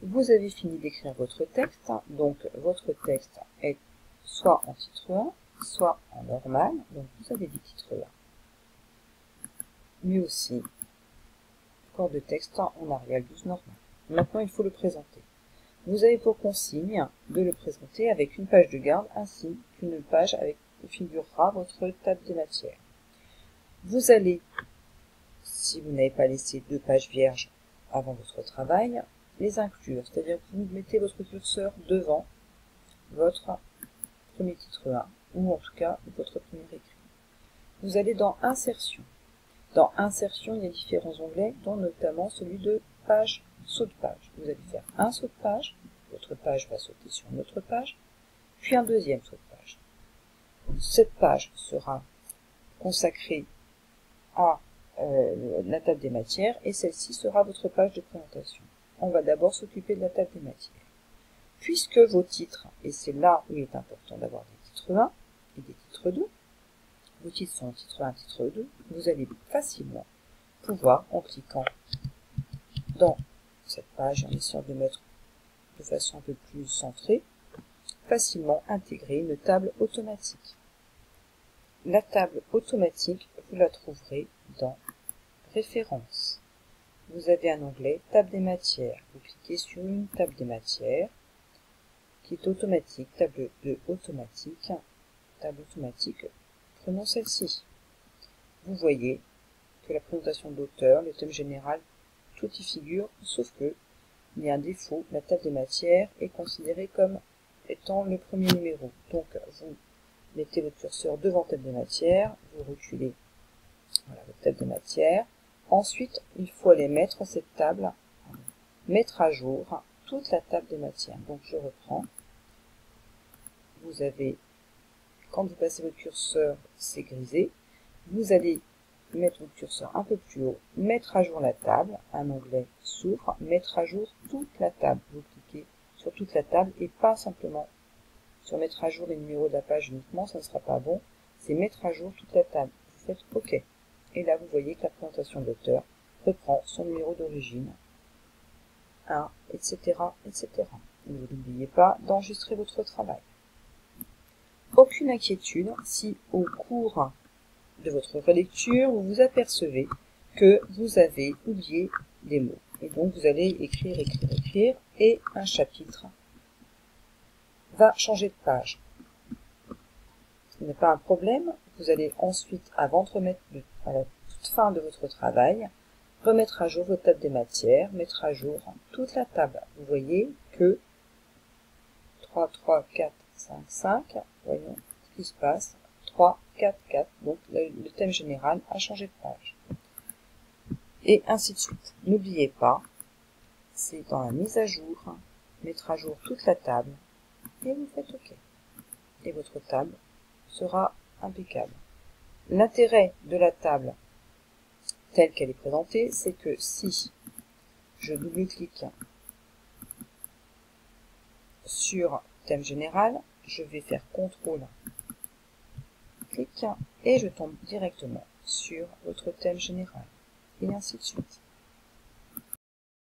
vous avez fini d'écrire votre texte, donc votre texte est soit en titre 1, soit en normal, donc vous avez des titres 1, mais aussi corps de texte en Arial 12 normal. Maintenant, il faut le présenter. Vous avez pour consigne de le présenter avec une page de garde ainsi qu'une page avec où figurera votre table des matières. Vous allez, si vous n'avez pas laissé 2 pages vierges avant votre travail, les inclure, c'est-à-dire que vous mettez votre curseur devant votre premier titre 1, ou en tout cas votre premier écrit. Vous allez dans Insertion. Dans Insertion, il y a différents onglets, dont notamment celui de Page, saut de page. Vous allez faire un saut de page, votre page va sauter sur une autre page, puis un deuxième saut de page. Cette page sera consacrée à la table des matières, et celle-ci sera votre page de présentation. On va d'abord s'occuper de la table des matières. Puisque vos titres, et c'est là où il est important d'avoir des titres 1 et des titres 2, vos titres sont titre 1, titre 2, vous allez facilement pouvoir, en cliquant dans cette page, en essayant de mettre de façon un peu plus centrée, facilement intégrer une table automatique. La table automatique, vous la trouverez dans Références. Vous avez un onglet Table des matières. Vous cliquez sur une table des matières qui est automatique, table de automatique. Table automatique, prenons celle-ci. Vous voyez que la présentation de l'auteur, le thème général, tout y figure, sauf que il y a un défaut, la table des matières est considérée comme étant le premier numéro. Donc vous mettez votre curseur devant table des matières, vous reculez, voilà votre table des matières. Ensuite, il faut aller mettre cette table, mettre à jour toute la table des matières. Donc je reprends. Vous avez, quand vous passez votre curseur, c'est grisé. Vous allez mettre votre curseur un peu plus haut, mettre à jour la table, un onglet s'ouvre, mettre à jour toute la table. Vous cliquez sur toute la table et pas simplement sur mettre à jour les numéros de la page uniquement, ça ne sera pas bon, c'est mettre à jour toute la table. Vous faites OK. Et là, vous voyez que la présentation de l'auteur reprend son numéro d'origine, 1, etc., etc. Et vous n'oubliez pas d'enregistrer votre travail. Aucune inquiétude si au cours de votre relecture, vous vous apercevez que vous avez oublié des mots. Et donc, vous allez écrire, écrire, écrire, et un chapitre va changer de page. Ce n'est pas un problème. Vous allez ensuite, avant de remettre à la toute fin de votre travail, remettre à jour votre table des matières, mettre à jour toute la table. Vous voyez que 3, 3, 4, 5, 5, voyons ce qui se passe, 3, 4, 4, donc le thème général a changé de page. Et ainsi de suite. N'oubliez pas, c'est dans la mise à jour, mettre à jour toute la table, et vous faites OK. Et votre table sera impeccable. L'intérêt de la table telle qu'elle est présentée, c'est que si je double-clique sur thème général, je vais faire CTRL, clic, et je tombe directement sur votre thème général, et ainsi de suite.